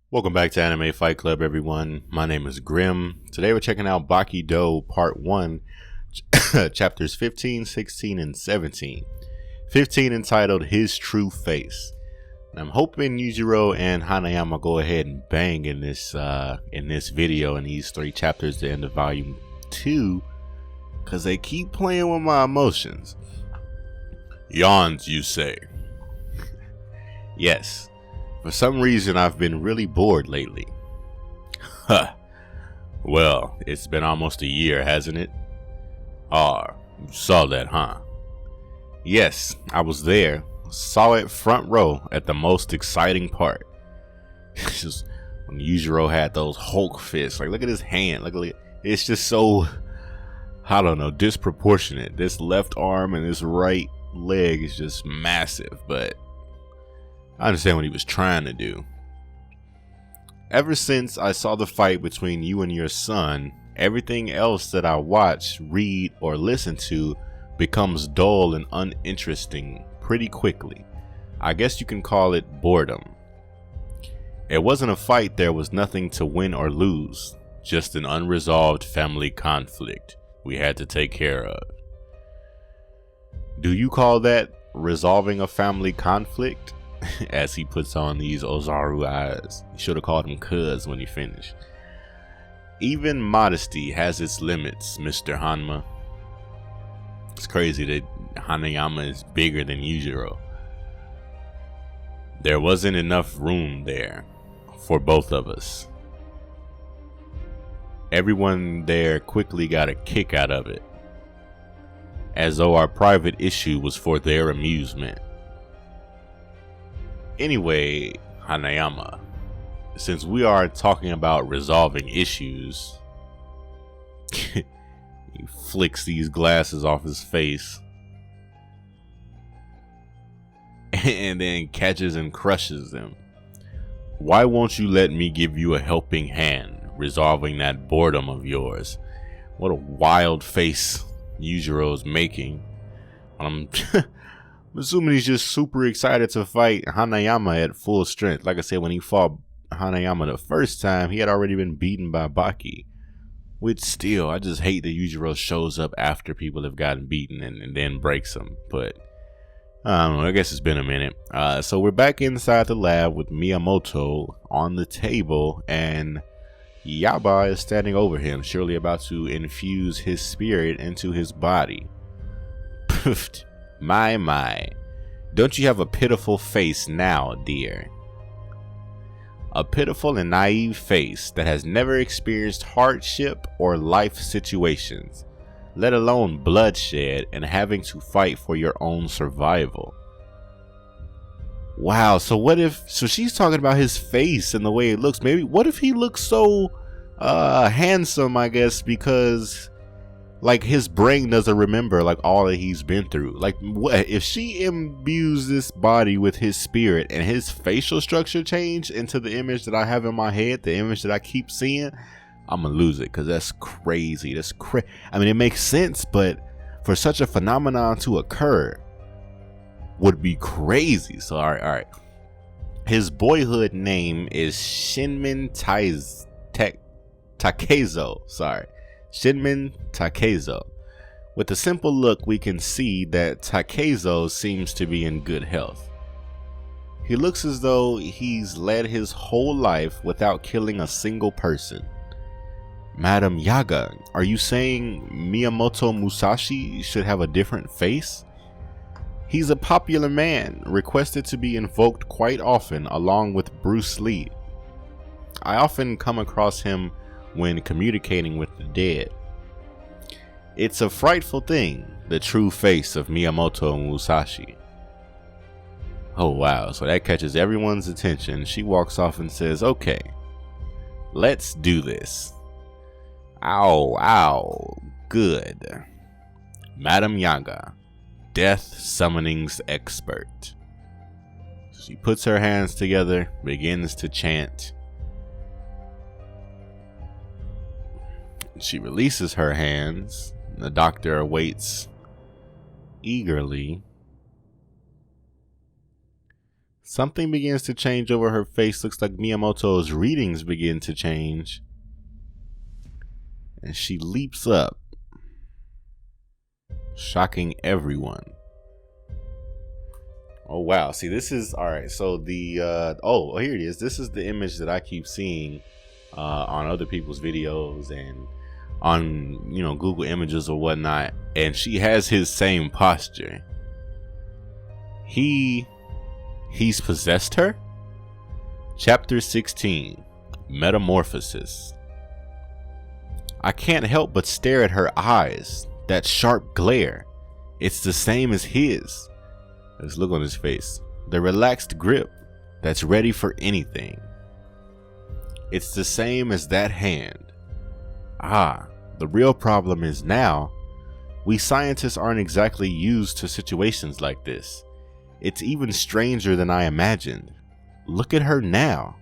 Welcome back to Anime Fight Club, everyone. My name is Grim. Today we're checking out Baki Do Part 1, chapters 15, 16, and 17. 15 entitled His True Face. And I'm hoping Yujiro and Hanayama go ahead and bang in this video in these 3 chapters, the end of Volume 2, because they keep playing with my emotions. Yawns, you say? Yes. For some reason, I've been really bored lately. Huh. Well, it's been almost a year, hasn't it? Ah, you saw that, huh? Yes, I was there. Saw it front row at the most exciting part. It's just when Yujiro had those Hulk fists. Like, look at his hand. Look, it's just so, I don't know, disproportionate. This left arm and this right leg is just massive, but I understand what he was trying to do. Ever since I saw the fight between you and your son, everything else that I watch, read, or listen to becomes dull and uninteresting pretty quickly. I guess you can call it boredom. It wasn't a fight, there was nothing to win or lose, just an unresolved family conflict we had to take care of. Do you call that resolving a family conflict? As he puts on these Ozaru eyes. You should have called him cuz when he finished. Even modesty has its limits, Mr. Hanma. It's crazy that Hanayama is bigger than Yujiro. There wasn't enough room there for both of us. Everyone there quickly got a kick out of it, as though our private issue was for their amusement. Anyway, Hanayama, since we are talking about resolving issues, he flicks these glasses off his face and then catches and crushes them. Why won't you let me give you a helping hand resolving that boredom of yours? What a wild face Yujiro's making. I'm assuming he's just super excited to fight Hanayama at full strength. Like I said, when he fought Hanayama the first time, he had already been beaten by Baki. Which still, I just hate that Yujiro shows up after people have gotten beaten and then breaks them. But I don't know, I guess it's been a minute. So we're back inside the lab with Miyamoto on the table, and Yaba is standing over him, surely about to infuse his spirit into his body. Poofed. My, don't you have a pitiful face now, dear? A pitiful and naive face that has never experienced hardship or life situations, let alone bloodshed and having to fight for your own survival. Wow, so she's talking about his face and the way it looks. Maybe, what if he looks so handsome, I guess, because like his brain doesn't remember like all that he's been through. Like, what if she imbues this body with his spirit and his facial structure changed into the image that I have in my head, the image that I keep seeing? I'm gonna lose it, because that's crazy. I mean, it makes sense, but for such a phenomenon to occur would be crazy. So all right. His boyhood name is Shinmin Takezo. Shinmin Takezo. With a simple look, we can see that Takezo seems to be in good health. He looks as though he's led his whole life without killing a single person. Madam Yaga, are you saying Miyamoto Musashi should have a different face? He's a popular man, requested to be invoked quite often along with Bruce Lee. I often come across him when communicating with the dead. It's a frightful thing, the true face of Miyamoto Musashi. Oh wow, so that catches everyone's attention. She walks off and says, okay, let's do this. Ow, good. Madam Yaga, death summoning's expert. She puts her hands together, begins to chant. She releases her hands. The doctor awaits eagerly. Something begins to change over her face. Looks like Miyamoto's readings begin to change. And she leaps up, shocking everyone. Oh, wow. See, this is, all right. So the, oh, here it is. This is the image that I keep seeing on other people's videos and on, you know, Google Images or whatnot. And she has his same posture. He's possessed her. Chapter 16, Metamorphosis. I can't help but stare at her eyes. That sharp glare. It's the same as his. Let's look on his face. The relaxed grip that's ready for anything. It's the same as that hand. Ah, the real problem is now, we scientists aren't exactly used to situations like this. It's even stranger than I imagined. Look at her now.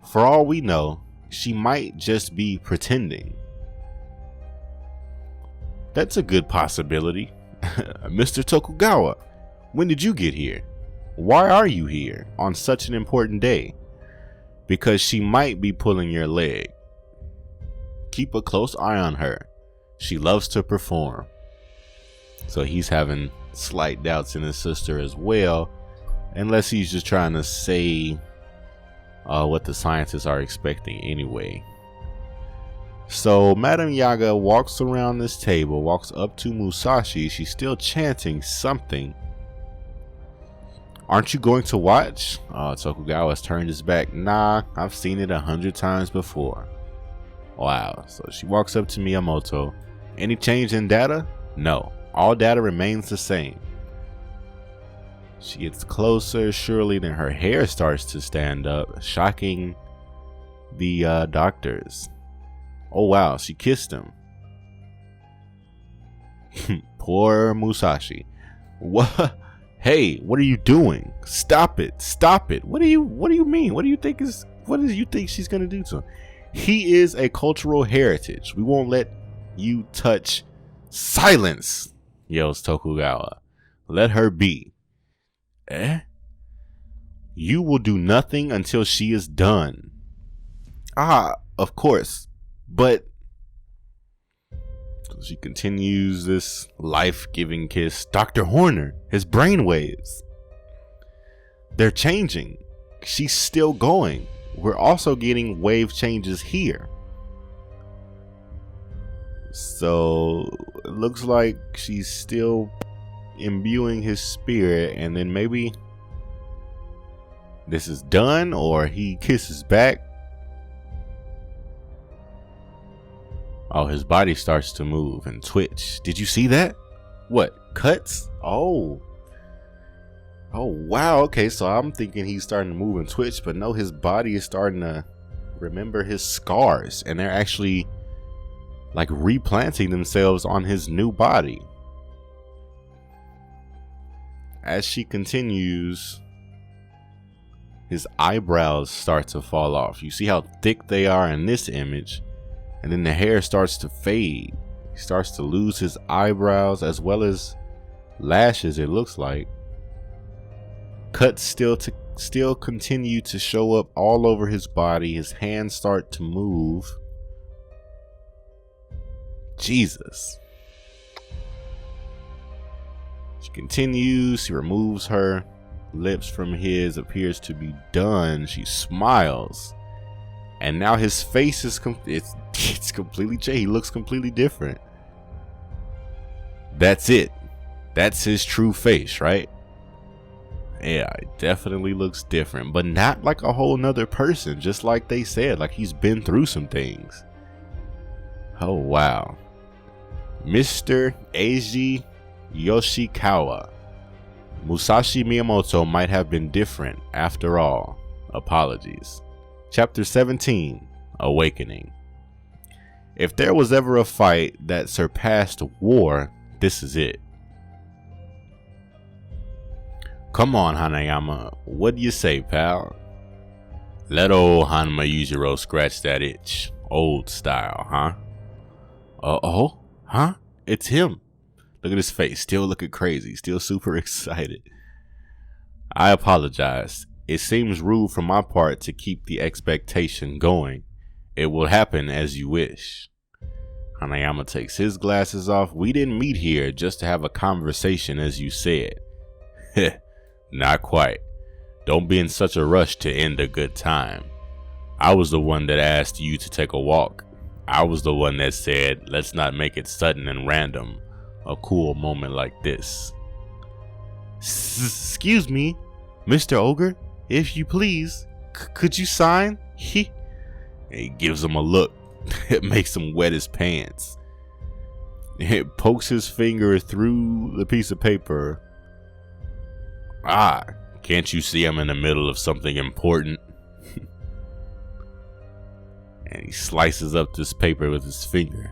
For all we know, she might just be pretending. That's a good possibility. Mr. Tokugawa, when did you get here? Why are you here on such an important day? Because she might be pulling your leg. Keep a close eye on her. She loves to perform. So he's having slight doubts in his sister as well, unless he's just trying to say what the scientists are expecting anyway. So Madame Yaga walks around this table, walks up to Musashi. She's still chanting something. Aren't you going to watch? Tokugawa has turned his back. Nah, I've seen it 100 times before. Wow. So she walks up to Miyamoto. Any change in data? No. All data remains the same. She gets closer. Surely then her hair starts to stand up, shocking the doctors. Oh wow, she kissed him. Poor Musashi. What? Hey, what are you doing? Stop it. Stop it. What do you mean? What do you think she's gonna do to him? He is a cultural heritage. We won't let you touch. Silence, yells Tokugawa. Let her be. Eh? You will do nothing until she is done. Ah, of course. But she continues this life-giving kiss. Dr. Horner, his brainwaves. They're changing. She's still going. We're also getting wave changes here. So it looks like she's still imbuing his spirit, and then maybe this is done or he kisses back. Oh, his body starts to move and twitch. Did you see that? What? Cuts? Oh. Oh, wow. Okay, so I'm thinking he's starting to move and twitch, but no, his body is starting to remember his scars, and they're actually like replanting themselves on his new body. As she continues, his eyebrows start to fall off. You see how thick they are in this image. And then the hair starts to fade. He starts to lose his eyebrows as well as lashes, it looks like. Cuts still continue to show up all over his body. His hands start to move. Jesus. She continues. She removes her lips from his. Appears to be done. She smiles. And now his face is it's completely changed. He looks completely different. That's it. That's his true face, right? Yeah, it definitely looks different, but not like a whole nother person. Just like they said, like he's been through some things. Oh, wow. Mr. Eiji Yoshikawa. Musashi Miyamoto might have been different after all. Apologies. Chapter 17, Awakening. If there was ever a fight that surpassed war, this is it. Come on, Hanayama. What do you say, pal? Let old Hanma Yujiro scratch that itch. Old style, huh? Uh-oh? Huh? It's him. Look at his face. Still looking crazy. Still super excited. I apologize. It seems rude from my part to keep the expectation going. It will happen as you wish. Hanayama takes his glasses off. We didn't meet here just to have a conversation, as you said. Heh, not quite. Don't be in such a rush to end a good time. I was the one that asked you to take a walk. I was the one that said, let's not make it sudden and random. A cool moment like this. Excuse me, Mr. Ogre, if you please, could you sign? He gives him a look. It makes him wet his pants. It pokes his finger through the piece of paper. Ah, can't you see I'm in the middle of something important? And he slices up this paper with his finger.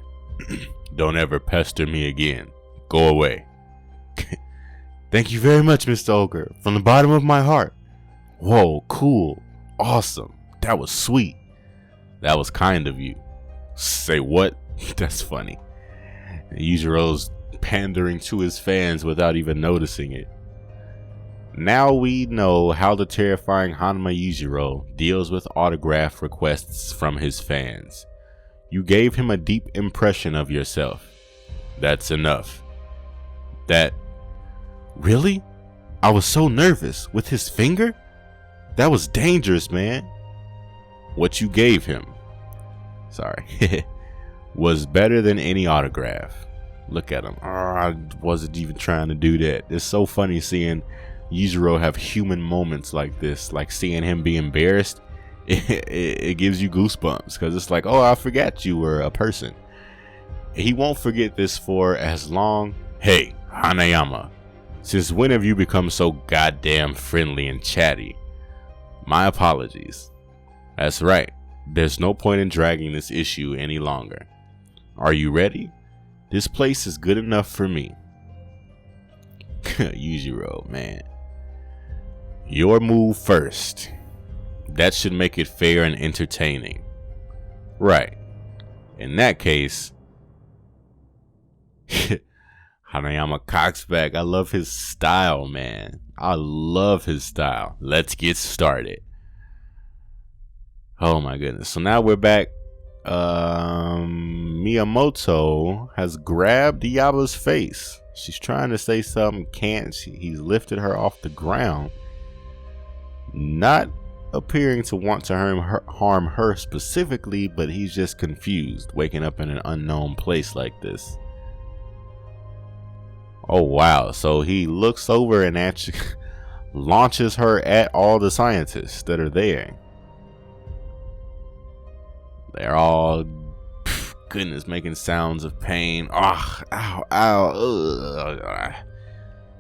Don't ever pester me again. Go away. Thank you very much, Mr. Ogre. From the bottom of my heart. Whoa, cool. Awesome. That was sweet. That was kind of you. Say what? That's funny. Yujiro's pandering to his fans without even noticing it. Now we know how the terrifying Hanma Yujiro deals with autograph requests from his fans. You gave him a deep impression of yourself. That's enough. That... Really? I was so nervous. With his finger? That was dangerous, man. What you gave him, sorry, was better than any autograph. Look at him. Oh, I wasn't even trying to do that. It's so funny seeing Yujiro have human moments like this, like seeing him be embarrassed. It gives you goosebumps because it's like, oh, I forgot you were a person. He won't forget this for as long. Hey, Hanayama, since when have you become so goddamn friendly and chatty? My apologies. That's right. There's no point in dragging this issue any longer. Are you ready? This place is good enough for me. Yujiro, man. Your move first. That should make it fair and entertaining. Right. In that case, Hanayama cocks back. I love his style, man. I love his style. Let's get started. Oh my goodness. So now we're back. Miyamoto has grabbed Yaba's face. She's trying to say something, can't. He's lifted her off the ground. Not appearing to want to harm her specifically, but he's just confused, waking up in an unknown place like this. Oh wow. So he looks over and actually launches her at all the scientists that are there. They're all, goodness, making sounds of pain. Oh, ow, ow, ugh.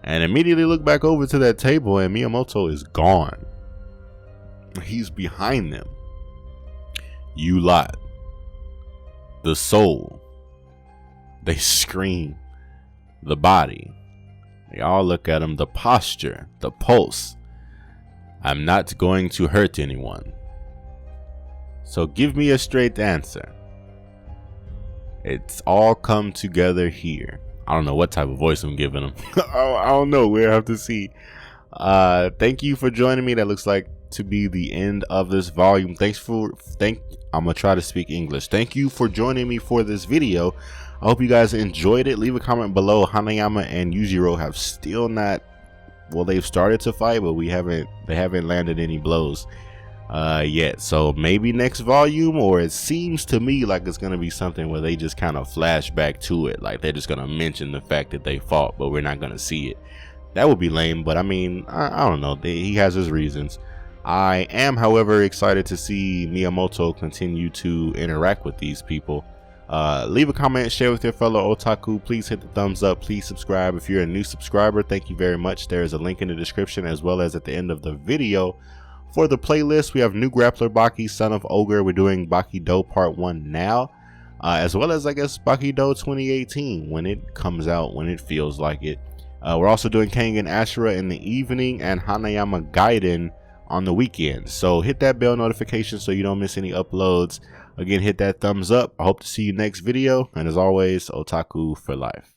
And immediately look back over to that table and Miyamoto is gone. He's behind them. You lot. The soul. They scream. The body. They all look at him. The posture. The pulse. I'm not going to hurt anyone. So give me a straight answer. It's all come together here. I don't know what type of voice I'm giving him. I don't know. We'll have to see. Thank you for joining me. That looks like to be the end of this volume. I'm gonna try to speak English. Thank you for joining me for this video. I hope you guys enjoyed it. Leave a comment below. Hanayama and Yujiro have still not, well, they've started to fight, but they haven't landed any blows yet. So maybe next volume, or it seems to me like it's gonna be something where they just kind of flash back to it, like they're just gonna mention the fact that they fought, but we're not gonna see it. That would be lame, but I mean, I don't know. He has his reasons. I am, however, excited to see Miyamoto continue to interact with these people. Leave a comment, share with your fellow otaku. Please hit the thumbs up. Please subscribe if you're a new subscriber. Thank you very much. There is a link in the description as well as at the end of the video. For the playlist, we have new Grappler Baki, Son of Ogre. We're doing Baki Do Part 1 now, as well as, I guess, Baki Do 2018 when it comes out, when it feels like it. We're also doing Kang and Ashura in the evening and Hanayama Gaiden on the weekend. So hit that bell notification so you don't miss any uploads. Again, hit that thumbs up. I hope to see you next video. And as always, otaku for life.